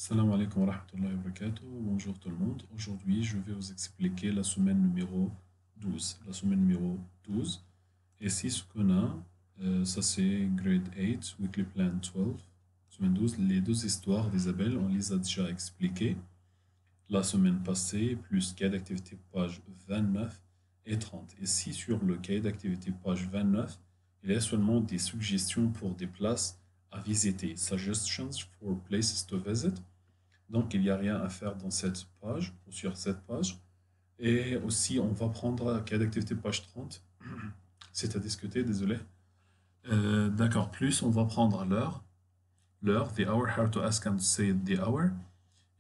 Salam alaikum wa rahmatullahi wa barakatuh. Bonjour tout le monde. Aujourd'hui, je vais vous expliquer la semaine numéro 12. La semaine numéro 12. Et si ce qu'on a, ça c'est grade 8, weekly plan 12, semaine 12. Les deux histoires d'Isabelle, on les a déjà expliquées la semaine passée, plus cahier d'activité page 29 et 30. Et si sur le cahier d'activité page 29, il y a seulement des suggestions pour des places à visiter, suggestions for places to visit. Donc, il n'y a rien à faire dans cette page ou sur cette page. Et aussi, on va prendre cahier d'activité page 30. C'est à discuter, désolé. D'accord, plus on va prendre l'heure, the hour, how to ask and say the hour.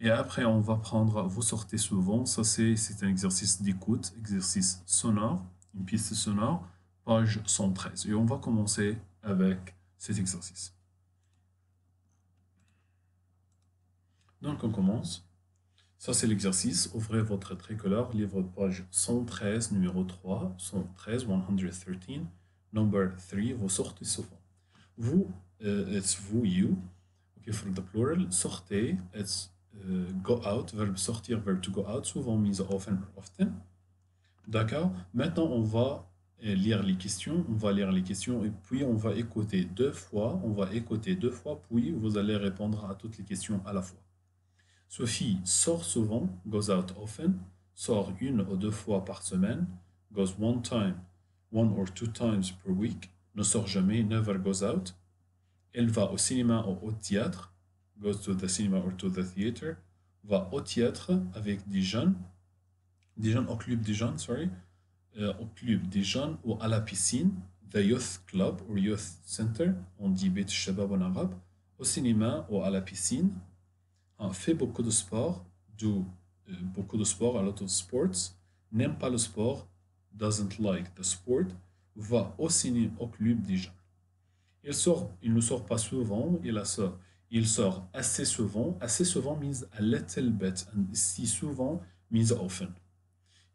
Et après, on va prendre vous sortez souvent. Ça, c'est un exercice d'écoute, exercice sonore, une piste sonore, page 113. Et on va commencer avec cet exercice. Donc, on commence. Ça, c'est l'exercice. Ouvrez votre tricolore, livre page 113, numéro 3, 113, 113, number 3, vous sortez souvent. Vous, it's vous, you. Okay, for the plural, sortez, it's go out, verbe sortir, verbe to go out, souvent means often or often. D'accord? Maintenant, on va lire les questions, et puis on va écouter deux fois, puis vous allez répondre à toutes les questions à la fois. Sophie sort souvent, goes out often, sort une ou deux fois par semaine, goes one or two times per week, ne sort jamais, never goes out. Elle va au cinéma ou au théâtre, goes to the cinema or to the theater, va au théâtre avec des jeunes au club des jeunes, sorry, au club des jeunes ou à la piscine, the youth club or youth center, on dit Beit Shabab en arabe, au cinéma ou à la piscine, fait beaucoup de sport, do beaucoup de sport, a lot of sports, n'aime pas le sport, doesn't like the sport, va au ciné au club des gens. Il ne sort pas souvent, il sort assez souvent means a little bit, and si souvent means often.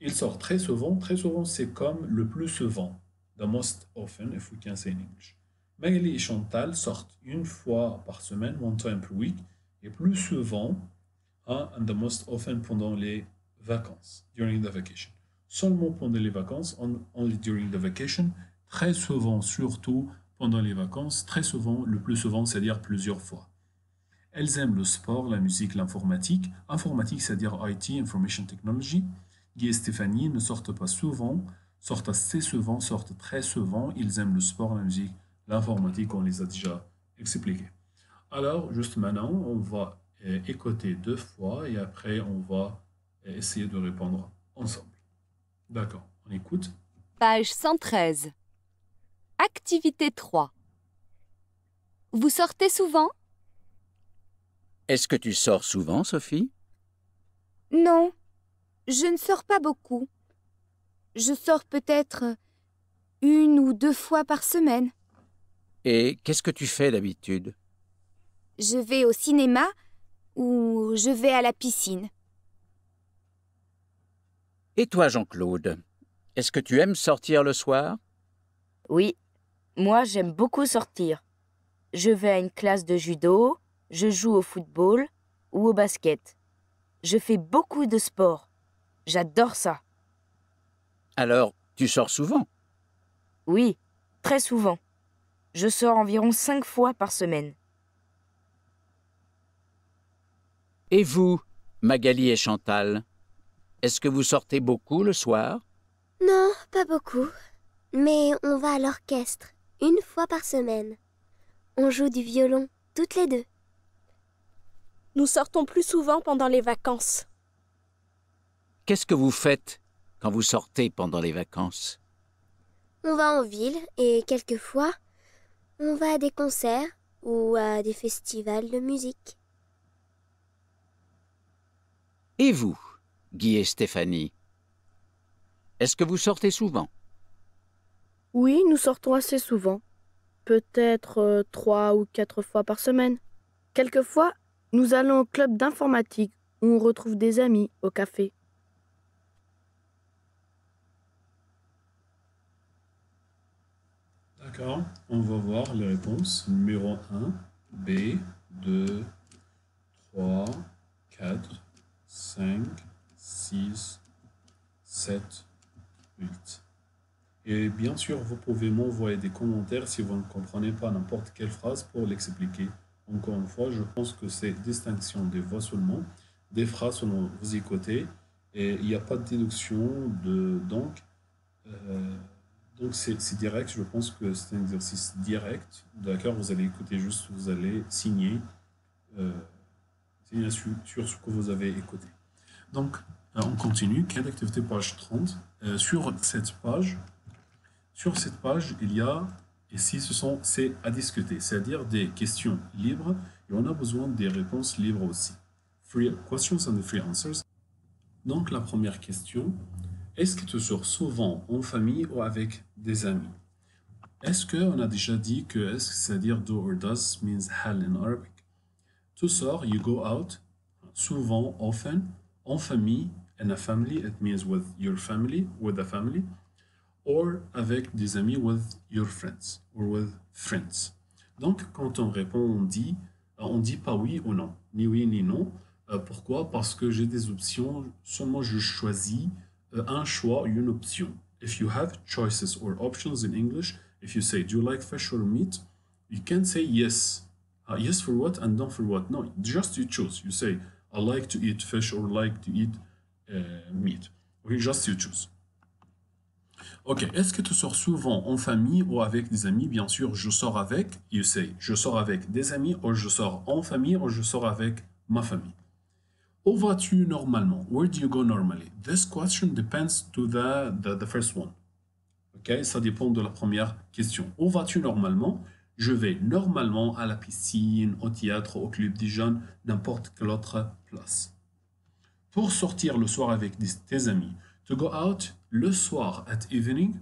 Il sort très souvent c'est comme le plus souvent, the most often, if we can say in English. Magali et Chantal sortent une fois par semaine, one time per week, et plus souvent, and the most often pendant les vacances, during the vacation. Seulement pendant les vacances, only during the vacation, très souvent, surtout pendant les vacances, très souvent, le plus souvent, c'est-à-dire plusieurs fois. Elles aiment le sport, la musique, l'informatique. Informatique, c'est-à-dire IT, Information Technology. Guy et Stéphanie ne sortent pas souvent, sortent assez souvent, sortent très souvent. Ils aiment le sport, la musique, l'informatique, on les a déjà expliqués. Alors, juste maintenant, on va écouter deux fois et après, on va essayer de répondre ensemble. D'accord, on écoute. Page 113. Activité 3. Vous sortez souvent? Est-ce que tu sors souvent, Sophie? Non, je ne sors pas beaucoup. Je sors peut-être une ou deux fois par semaine. Et qu'est-ce que tu fais d'habitude? Je vais au cinéma ou je vais à la piscine. Et toi, Jean-Claude, est-ce que tu aimes sortir le soir? Oui, moi j'aime beaucoup sortir. Je vais à une classe de judo, je joue au football ou au basket. Je fais beaucoup de sport. J'adore ça. Alors, tu sors souvent? Oui, très souvent. Je sors environ 5 fois par semaine. Et vous, Magali et Chantal, est-ce que vous sortez beaucoup le soir? Non, pas beaucoup. Mais on va à l'orchestre, une fois par semaine. On joue du violon, toutes les deux. Nous sortons plus souvent pendant les vacances. Qu'est-ce que vous faites quand vous sortez pendant les vacances? On va en ville et quelquefois, on va à des concerts ou à des festivals de musique. Et vous, Guy et Stéphanie, est-ce que vous sortez souvent? Oui, nous sortons assez souvent. Peut-être 3 ou 4 fois par semaine. Quelquefois, nous allons au club d'informatique où on retrouve des amis au café. D'accord, on va voir les réponses. Numéro 1, B, 2, 3, 4, 5, 6, 7, 8. Et bien sûr, vous pouvez m'envoyer des commentaires si vous ne comprenez pas n'importe quelle phrase pour l'expliquer. Encore une fois, je pense que c'est distinction des voix seulement, des phrases seulement, vous écoutez, et il n'y a pas de déduction, donc c'est direct, je pense que c'est un exercice direct, d'accord, vous allez écouter juste, vous allez signer sur ce que vous avez écouté. Donc, on continue, cas d'activité page 30, sur cette page, il y a ici, c'est à discuter, c'est-à-dire des questions libres, et on a besoin des réponses libres aussi. Free questions and free answers. Donc, la première question, est-ce que tu sors souvent en famille ou avec des amis? Est-ce qu'on a déjà dit que est-ce, c'est-à-dire do or does means hal in Arabic? Tu sors, you go out, souvent, often, en famille, in a family, it means with your family, with a family, or avec des amis, with your friends, or with friends. Donc, quand on répond, on dit pas oui ou non, ni oui ni non. Pourquoi? Parce que j'ai des options, seulement je choisis un choix, une option. If you have choices or options in English, if you say, do you like fish or meat? You can't say yes. Yes for what and no for what? No, just you choose. You say, I like to eat fish or like to eat meat. Okay, just you choose. Ok, est-ce que tu sors souvent en famille ou avec des amis? Bien sûr, je sors avec, you say, je sors avec des amis, ou je sors en famille, ou je sors avec ma famille. Où vas-tu normalement? Where do you go normally? This question depends to the first one. Ok, ça dépend de la première question. Où vas-tu normalement? Je vais normalement à la piscine, au théâtre, au club des jeunes, n'importe quelle autre place. Pour sortir le soir avec tes amis, to go out le soir at evening,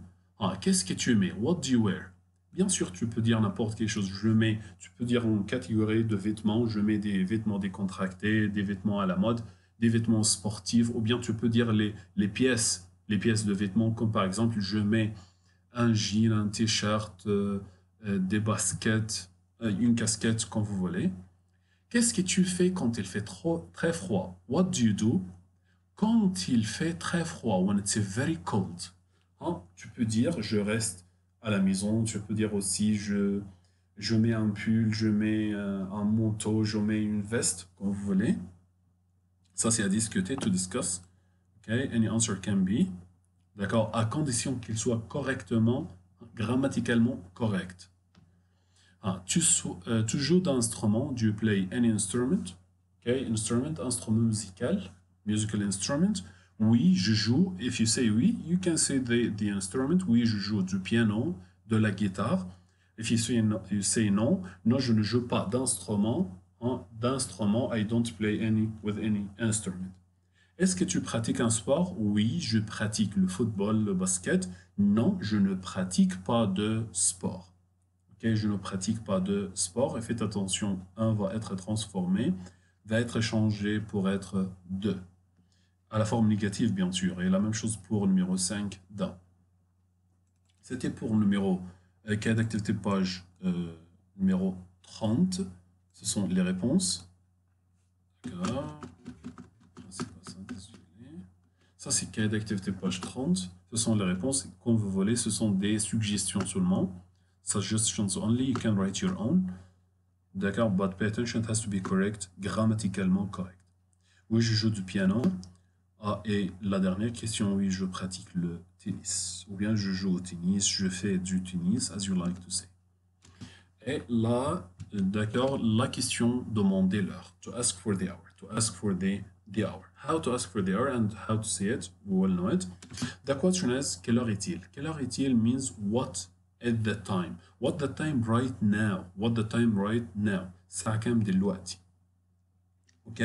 qu'est-ce que tu mets? What do you wear? Bien sûr, tu peux dire n'importe quelle chose. Tu peux dire en catégorie de vêtements, je mets des vêtements décontractés, des vêtements à la mode, des vêtements sportifs, ou bien tu peux dire les pièces de vêtements, comme par exemple, je mets un jean, un t-shirt, des baskets, une casquette, quand vous voulez. Qu'est-ce que tu fais quand il fait très froid? What do you do? Quand il fait très froid, when it's very cold, tu peux dire je reste à la maison, tu peux dire aussi je mets un pull, je mets un manteau, je mets une veste, comme vous voulez. Ça, c'est à discuter, to discuss. Okay, any answer can be. D'accord, à condition qu'il soit correctement, grammaticalement correct. Tu joues d'instrument, do you play any instrument? Okay, instrument, instrument musical, musical instrument. Oui, je joue. If you say oui, you can say the instrument. Oui, je joue du piano, de la guitare. If you say non, non, je ne joue pas d'instrument. D'instrument, I don't play with any instrument. Est-ce que tu pratiques un sport? Oui, je pratique le football, le basket. Non, je ne pratique pas de sport. Okay, je ne pratique pas de sport. Et faites attention, un va être transformé, va être changé pour être deux. À la forme négative, bien sûr. Et la même chose pour numéro 5, d'un. C'était pour numéro cas d'activité page numéro 30. Ce sont les réponses. D'accord. C'est pas ça, désolé. Ça, c'est cas d'activité page 30. Ce sont les réponses. Comme vous voulez, ce sont des suggestions seulement. Suggestions only. You can write your own. D'accord. But pay attention, it has to be correct. Grammaticalement correct. Oui, je joue du piano. Et la dernière question, oui, je pratique le tennis. Ou bien je joue au tennis, je fais du tennis, as you like to say. Et là, d'accord, la question, demander l'heure. To ask for the hour. To ask for the hour. How to ask for the hour and how to say it, we will know it. The question is, quelle heure est-il? Quelle heure est-il means what at the time. What the time right now. What the time right now. Ça كام دلوقتي. Ok?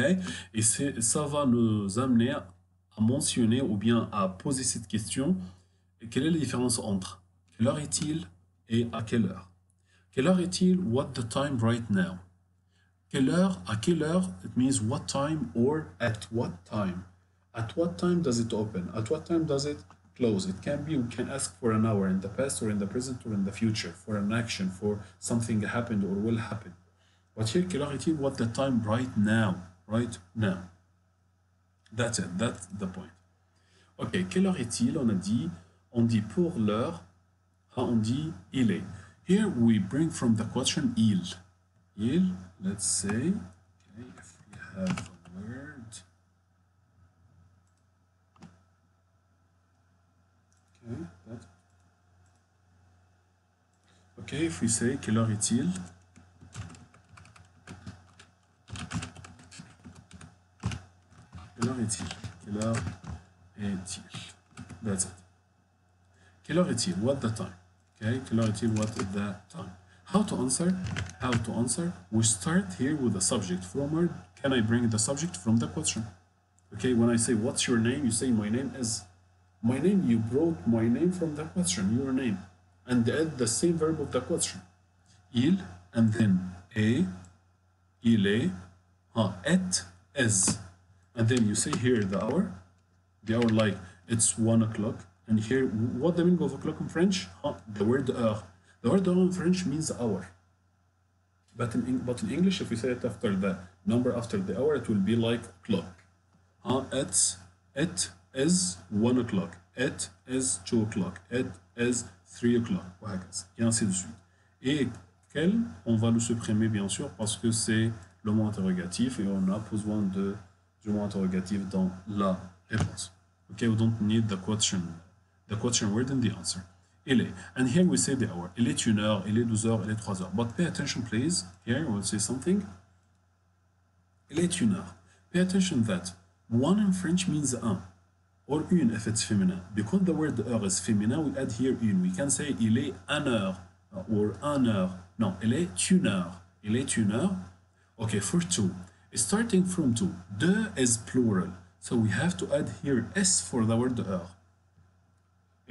Et ça va nous amener à mentionner ou bien à poser cette question. Quelle est la différence entre quelle heure est-il et à quelle heure? Quelle heure est-il? What the time right now? Quelle heure? À quelle heure? It means what time or at what time. At what time does it open? At what time does it close? It can be, we can ask for an hour in the past or in the present or in the future, for an action, for something happened or will happen. But here, quelle heure est-il? What the time right now? right now. That's it, that's the point. Ok, quelle heure est-il? On dit pour l'heure, on dit il est. Here we bring from the question il. Il, let's say, okay, if we have a word. Okay, that. Okay, if we say quelle heure est-il? Quelle heure est-il? Quelle heure est-il? That's it. Quelle heure est-il? What the time? Okay, quelle heure est-il? What the time? How to answer? How to answer? We start here with the subject. From where can I bring the subject? From the question. Okay, when I say what's your name, you say my name is. My name, you brought my name from the question, your name. And add the same verb of the question. Il, and then est, il est, est, est. And then you say here the hour like it's 1 o'clock. And here, what the meaning of o'clock in French? The word heure. The word heure in French means hour. But in English, if we say it after the number after the hour, it will be like clock. It is 1 o'clock. It is 2 o'clock. It is 3 o'clock. Et ainsi de suite. Et quel, on va le supprimer bien sûr parce que c'est le mot interrogatif et on a besoin du mot interrogatif dans la réponse. Okay, we don't need the question word in the answer. Il est. And here we say the hour. Il est 1 heure, il est 12 heures, il est 3 heures. But pay attention, please. Here we'll say something. Il est 1 heure. Pay attention that 1 in French means un. Or une if it's feminine. Because the word heure is feminine, we add here une. We can say il est 1 heure or 1 heure. No, il est 1 heure. Il est 1 heure. Okay, for 2. Starting from 2. De is plural. So we have to add here S for the word heure.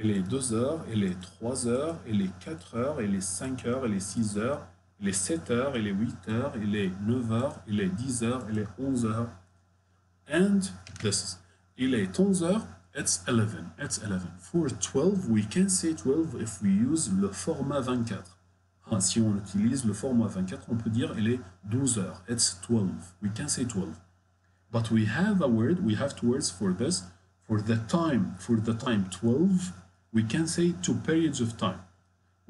Il est 2 heures, il est 3 heures, il est 4 heures, il est 5 heures, il est 6 heures, il est 7 heures, il est 8 heures, il est 9 heures, il est 10 heures, il est 11 heures. And this. Il est 11 heures, it's 11. It's 11. For 12, we can say 12 if we use le format 24. Si on utilise le format 24, on peut dire il est 12 heures. It's 12. We can say 12. But we have a word, we have 2 words for this. For the time 12, we can say 2 periods of time.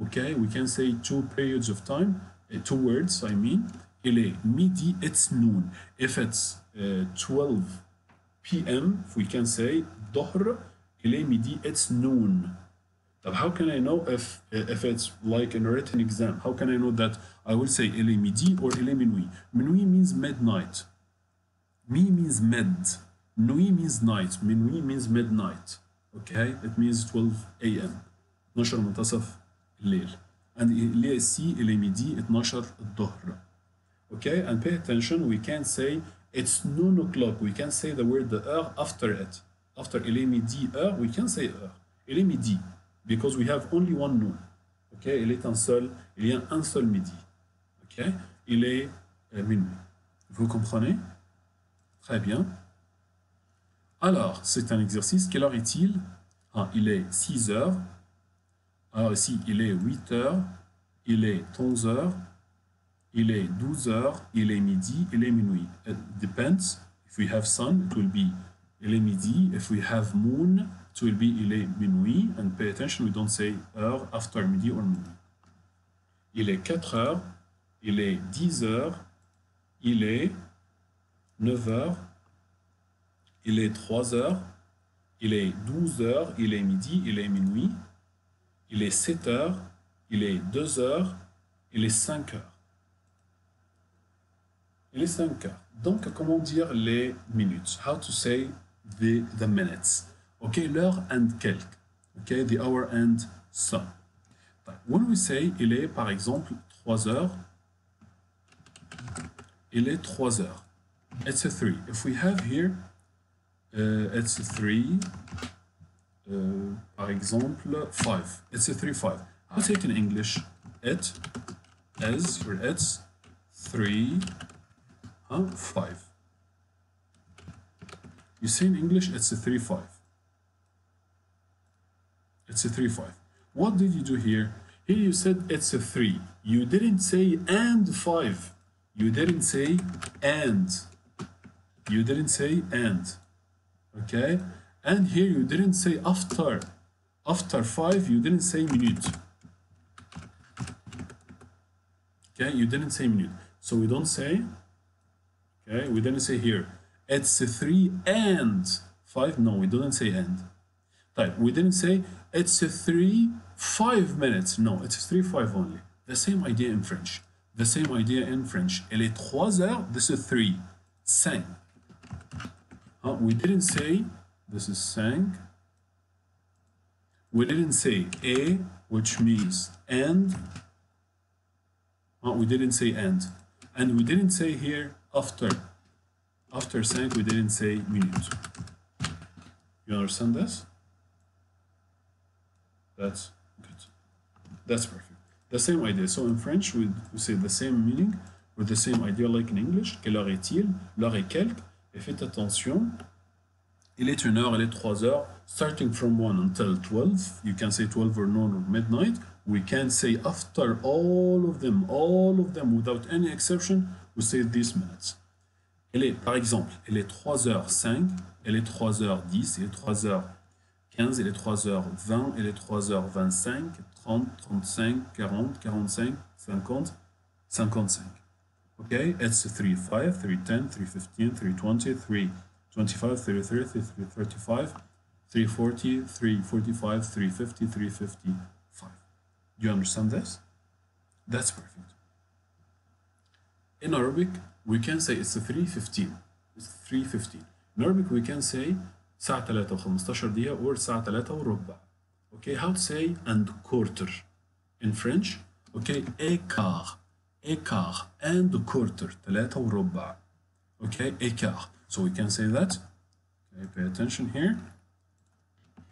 Okay, we can say 2 periods of time, 2 words, I mean. Il est midi, it's noon. If it's 12 p.m., we can say ظهر, il est midi, it's noon. Now, how can I know if it's like in a written exam? How can I know that I will say il est midi or il est minuit? Minuit means midnight. Mi means mid. Nuit means night. Minuit means midnight. Okay? It means 12 a.m. 12 منتصف الليل. And il est ici, il est midi, 12 الظهر. Okay? And pay attention, we can't say it's noon o'clock. We can say the word the heure after it. After il est midi heure, we can say heure. Il est midi. Because we have only one noon. Okay? Il y a un seul midi. Okay? Il est minuit. Vous comprenez? Très bien. Alors, c'est un exercice. Quelle heure est-il? Il est 6 heures. Alors ici, il est 8 heures. Il est 11 heures. Il est 12 heures. Il est midi. Il est minuit. It depends. If we have sun, it will be il est midi. If we have moon, it will be il est minuit. And pay attention, we don't say heure after midi or minuit. Il est 4 heures. Il est 10 heures. Il est 9 heures. Il est 3 heures, il est 12 heures, il est midi, il est minuit, il est 7 heures, il est 2 heures, il est 5 heures. Il est 5 heures. Donc, comment dire les minutes? How to say the minutes? Okay, l'heure and quelques. Okay, the hour and some. When we say il est, par exemple, 3 heures, il est 3 heures. It's a 3. If we have here it's a 3, par exemple, 5. It's a 3, 5. I'll say it in English. It is, or it's 3, 5. You say in English, it's a 3, 5. It's a 3, 5. What did you do here? Here you said it's a 3. You didn't say and 5. You didn't say and. You didn't say and. Okay? And here you didn't say after. After 5, you didn't say minute. Okay? You didn't say minute. So we don't say, okay? We didn't say here. It's 3 and 5. No, we didn't say and. Right. We didn't say it's 5 minutes. No, it's 5 only. The same idea in French. The same idea in French. Elle est 3 heures. This is 3. 5. We didn't say this is 5. We didn't say a, which means and. We didn't say and. And we didn't say here after. After 5, we didn't say minute. You understand this? That's good. That's perfect. The same idea. So in French, we say the same meaning with the same idea like in English. Quelle heure est-il? L'heure est quelque. Et faites attention. Il est 1 heure, il est 3 heures. Starting from 1 until 12. You can say 12 or noon or midnight. We can say after all of them, without any exception, we say these minutes. Elle est, par exemple, elle est 3h05, elle est 3h10, elle est 3h15, elle est 3h20, elle est 3h25, 30, 35, 40, 45, 50, 55. Okay, it's 3:05, 3:10, 3:15, 3:20, 3:25, 3:30, 3:35, 3:40, 3:45, 3:50, 3:55. Do you understand this? That's perfect. In Arabic, we can say it's 3:15. It's 3:15. In Arabic, we can say ساعة 3 و15 دقيقة or ساعة 3 وربع. Okay, how to say and quarter in French? Okay, écart and quarter 3 وربع. Okay, écart. So we can say that. Okay, pay attention here.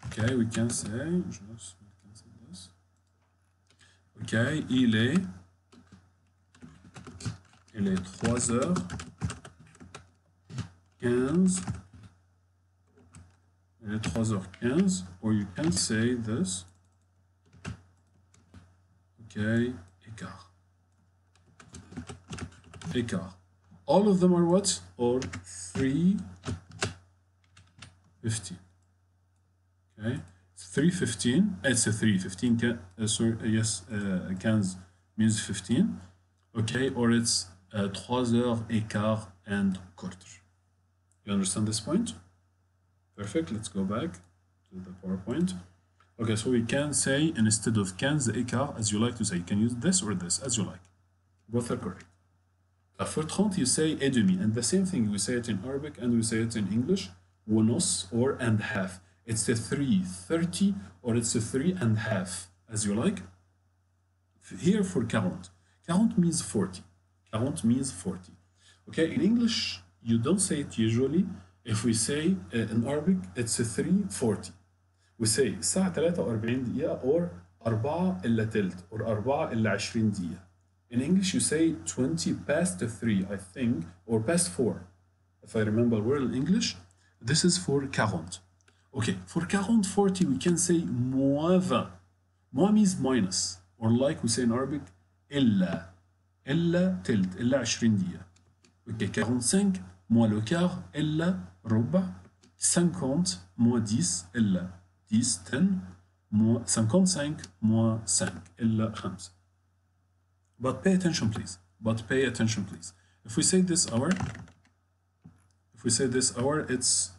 Okay, we can say this. Okay, il est 3h15. Il est 3h15, or you can say this. Okay, écart. All of them are what? Or 3:15. Okay, 3:15. It's a 3:15. Sorry, yes, 15 means 15. Okay, or it's 3h15 and quarter. You understand this point? Perfect. Let's go back to the PowerPoint. Okay, so we can say instead of 15 écart, as you like to say, you can use this or this, as you like. Both are correct. For 30, you say et demi, and the same thing, we say it in Arabic and we say it in English, ونص or and half. It's a 3:30 or it's a 3.5, as you like. Here for 40. 40 means 40. 40 means 40. Okay, in English, you don't say it usually. If we say in Arabic, it's a 3:40. We say الساعة 43 دقيقة or 4 إلا تلت or 4 إلا 20 دقيقة. In English, you say 20 past 3, I think, or past 4. If I remember well in English, this is for 40. Okay, for 40, we can say moins 20. Moins means minus, or like we say in Arabic, إلا تلت, إلا 20 دقيقة. Okay, 45 moins le quart, إلا ربع. 50 moins 10, إلا 10, moins 55 moins 5, إلا 5. But pay attention, please. If we say this hour, it's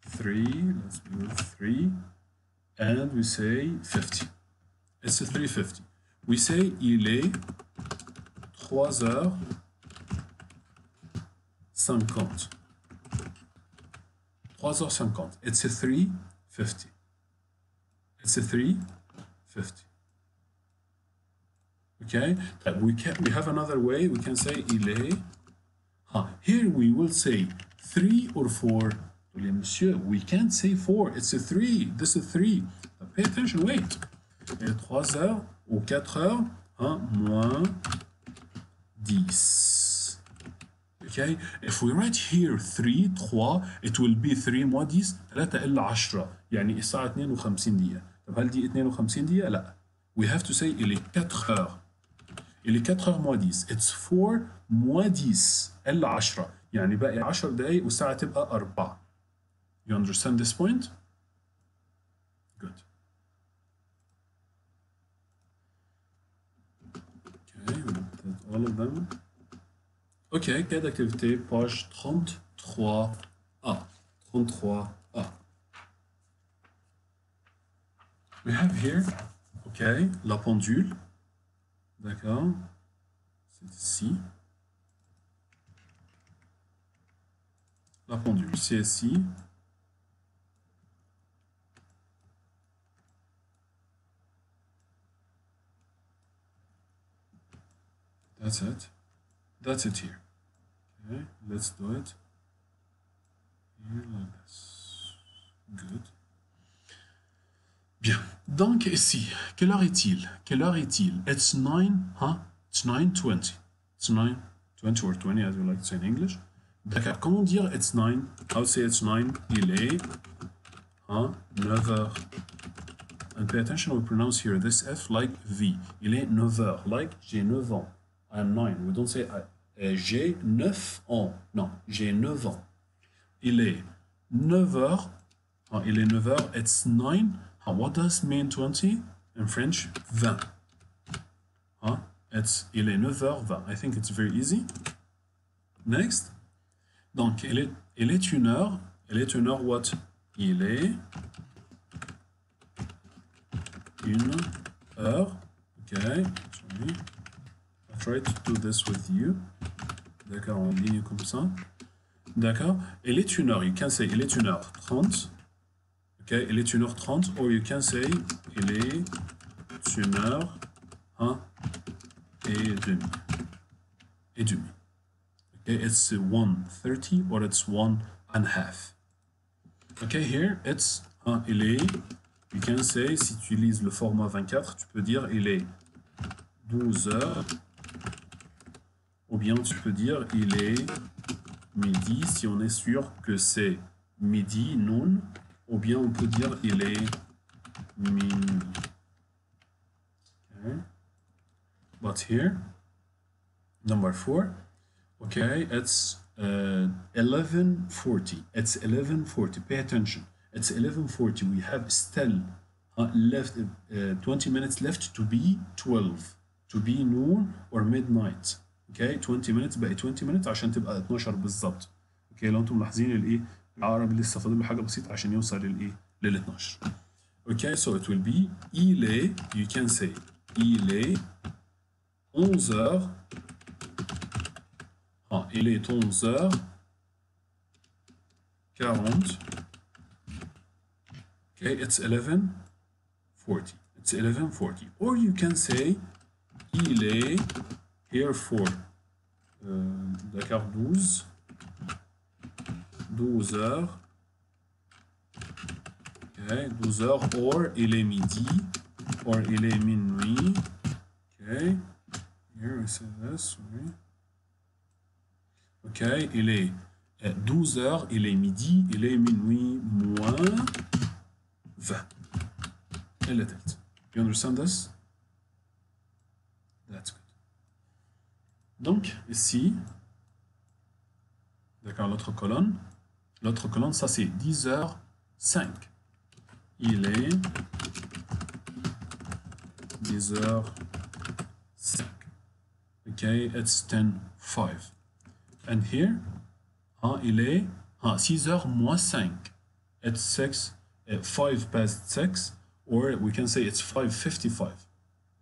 3, let's do 3, and we say 50. It's a 3:50. We say il est 3h50. It's a 3:50. It's a 3:50. Okay, we have another way. We can say il est. Here we will say 3 or 4. Monsieur, we can't say 4. It's a 3. This is 3. Pay attention. Wait. 3h ou 4h, moins 10. Okay, if we write here 3, it will be 3 moins 10, 3 إلا 10. يعني الساعة 52 دقيقة. طب هل دي 52 دقيقة؟ لا. We have to say il est 4 heures. Il est 4h moins 10. It's 4 moins 10 إلا 10. يعني باقي 10 دقايق والساعة تبقى 4. You understand this point? Good. Okay, we looked at all of them. Okay, cas d'activité, page 33A. 33A. We have here, okay, la pendule. D'accord. C'est ici. La pendule, c'est ici. That's it. That's it here. Okay, let's do it. Here like this. Good. Bien. Donc ici, quelle heure est-il? Quelle heure est-il? It's 9, huh? It's 9:20. It's 9:20 or 20 as you like to say in English. D'accord. Comment dire it's 9? How to say it's 9? Il est 9h. And pay attention, we pronounce here this F like V. Il est 9h, like j'ai 9 ans. I'm 9. We don't say j'ai 9 ans. Non, j'ai 9 ans. Il est 9h. Il est 9h. It's 9. What does mean 20 in French? 20. Il est 9h20. I think it's very easy. Next. Donc, il est une heure. Il est une heure what? Il est une heure. Okay. Sorry. I'll try to do this with you. D'accord, en ligne comme ça. D'accord. Il est une heure. You can say il est une heure 30. Okay, il est 1h30, or you can say il est 1h et demi. Okay, it's 1:30 or it's 1:30. Okay, here it's il est. You can say, si tu utilises le format 24, tu peux dire il est 12h. Ou bien tu peux dire il est midi si on est sûr que c'est midi, noon. Ou bien on peut dire il est minuit. Okay. But here, number 4, okay, it's 11:40. It's 11:40. Pay attention. It's 11:40. We have still left 20 minutes left to be 12, to be noon or midnight. Okay, 20 minutes بقى 20 minutes عشان تبقى 12 بالظبط. اوكي لو انتم ملاحظين الايه العقرب لسه فاضل له حاجه بسيطه عشان يوصل للايه لل 12. Okay, so it will be il est, you can say il est 11h. Il est 11h40. Okay, it's 11:40. It's 11:40. Or you can say il est here for d'accord 12h. Okay, 12h, or il est midi, or il est minuit. Okay, here we say this. Sorry. Okay, il est 12h, il est midi, il est minuit moins 20. Elle est tête. You understand this? That's good. Donc, ici, d'accord, l'autre colonne, ça c'est 10h05. Il est 10h05. Okay, it's 10:05. And here, il est 6h moins 5. It's 5 past 6, or we can say it's 5:55.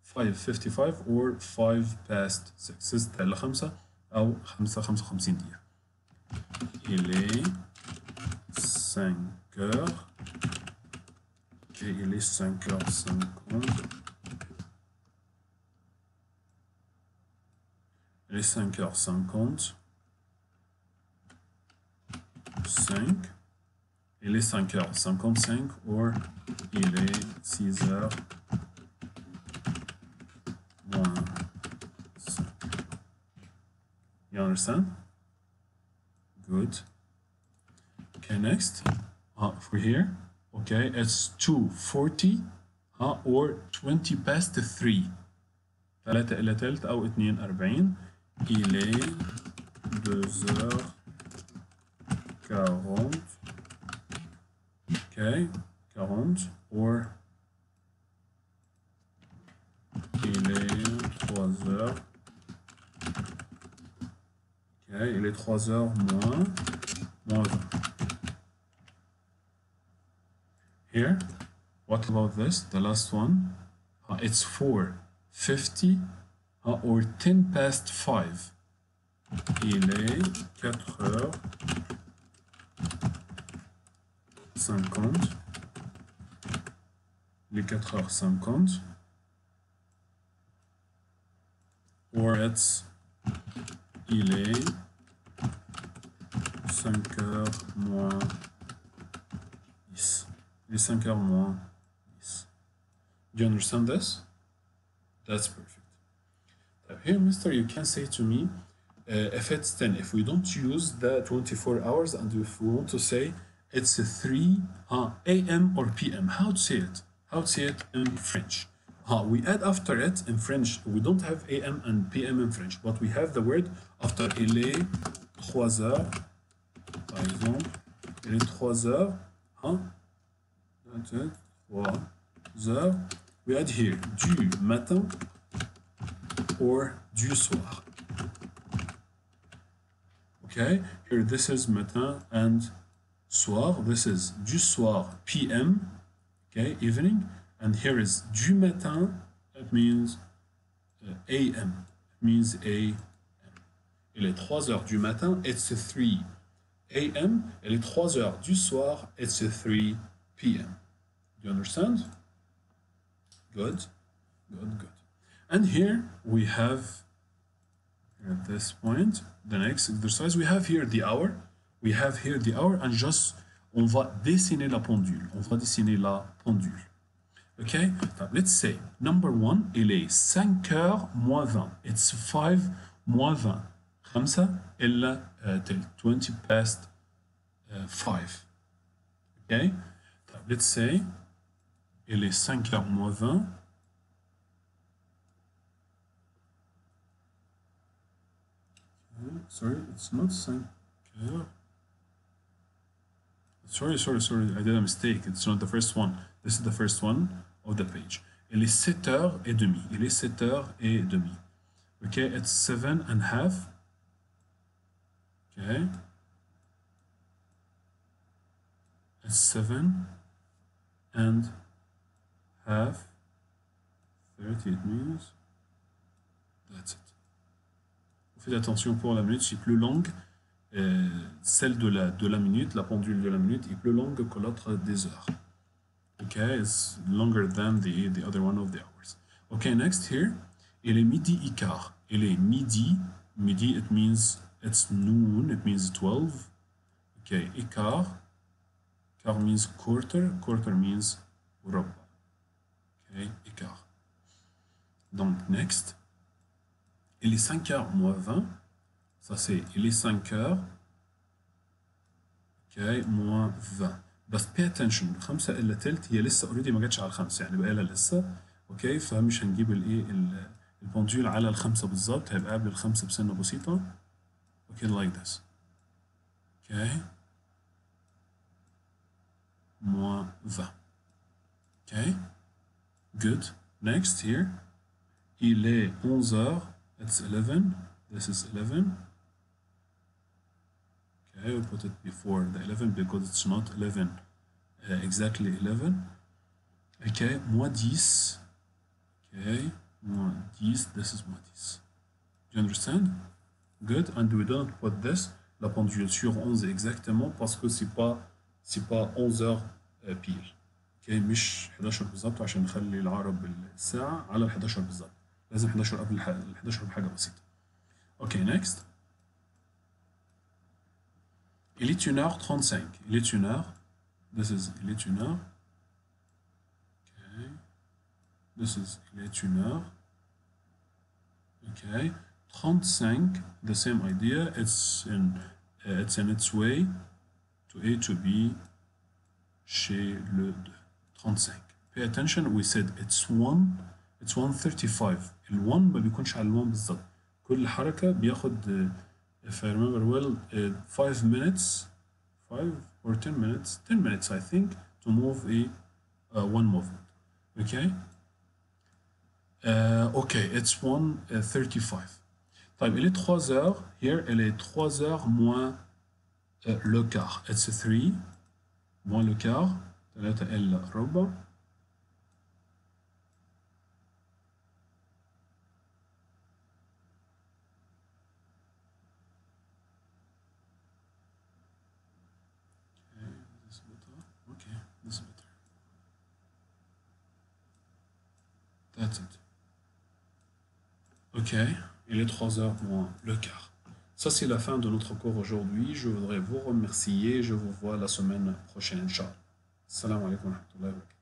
5:55 or 5 past 6. 6 إلى 5 أو 5:55 دقيقة. Il est 5h. Ok, il est 5h50. Il est 5h50. 5. Il est 5h55 or il est 6h moins 5. You understand? Good. Okay, next. For here, okay, it's 2:40 or 20 past 3. 3 إلى تلت أو 42. Il est 2h 40. Okay, 40. Or il est 3 heures. Ok, il est 3 heures moins 20. Here, what about this? The last one. It's 4:50 or 10 past 5. Il est 4h50. Il est 4h50. Or it's il est 5h moins 10. Il est 5h moins 10. Do you understand this? That's perfect. Here, mister, you can say to me, if it's 10, if we don't use the 24 hours, and if we want to say it's 3 a.m. or p.m., how to say it? How to say it in French? We add after it in French, we don't have a.m. and p.m. in French, but we have the word after il est 3 heures, par exemple, il est 3 heures, 3 heures, we add here du matin or du soir. Okay, here this is matin and soir, this is du soir, p.m., okay, evening, and here is du matin, it means a.m., it means a.m. Il est 3 heures du matin, it's 3 a.m., il est 3 heures du soir, it's 3 p.m. Do you understand? Good, good, good. And here we have, at this point, the next exercise, we have here the hour. We have here the hour, and just, on va dessiner la pendule. On va dessiner la pendule. Okay? Let's say, number 1, il est 5h moins 20. It's 5 moins 20. 5 إلا 20 past 5. Okay? Let's say, il est 5h moins 20. Sorry, it's not 5 heures. Sorry, I did a mistake. It's not the first one. This is the first one of the page. Il est 7h30. Il est 7h30. Okay, it's 7:30. Okay. It's 7:30. 30, it means. That's it. Faites attention pour la minute, c'est plus longue. Celle de la minute, la pendule de la minute, est plus longue que l'autre des heures. Okay, it's longer than the other one of the hours. Okay, next here, il est midi et quart. Il est midi. Midi, it means it's noon, it means 12. Okay, et quart. Quart means quarter. Quarter means ربع. Okay, et quart. Donc, next. Il est 5h moins 20. Ça, c'est il est 5h. OK, moins 20. بس pay attention. 5 إلا تلت هي لسه already ما جاتش على الخمسة، يعني بقى لها لسه. OK، فمش هنجيب الايه البندول على الخمسة بالظبط، هيبقى قبل الخمسة بسنة بسيطة. OK, like this. OK. moins 20. OK. Good. Next here. Il est 11h. It's 11. This is 11. Okay, we'll put it before the 11 because it's not 11, exactly 11. Okay, moins 10. Okay, moins 10. This is moins 10. Do you understand? Good. And we don't put this, la pendule sur 11 exactement parce que c'est pas 11 heures pile. Okay, مش 11 بالظبط عشان نخلي العقرب بالساعة على ال 11 بالظبط. لازم 11 قبل ال 11 بحاجة بسيطة. OK, next. Il est 1h35. Il est 1h. This is il est 1h. OK. This is il est 1h. OK. 35, the same idea. It's in its way to A to B chez le 2. 35. Pay attention, we said it's 1:35. ال 1 ما بيكونش على ال 1 بالظبط. كل حركة بياخد if I remember well 5 minutes 5 or 10 minutes. 10 minutes, I think, to move one movement. Okay? Okay, it's 1:35. طيب, il est 3 heures. Here, il est 3 heures moins le quart. It's 3 moins le quart. 3 إلا ربع. Okay, this is better. That's it. Ok, il est 3 heures moins le quart. Ça, c'est la fin de notre cours aujourd'hui. Je voudrais vous remercier. Je vous vois la semaine prochaine, Inch'Allah. Assalamu alaikum wa rahmatullahi wa barakatuh.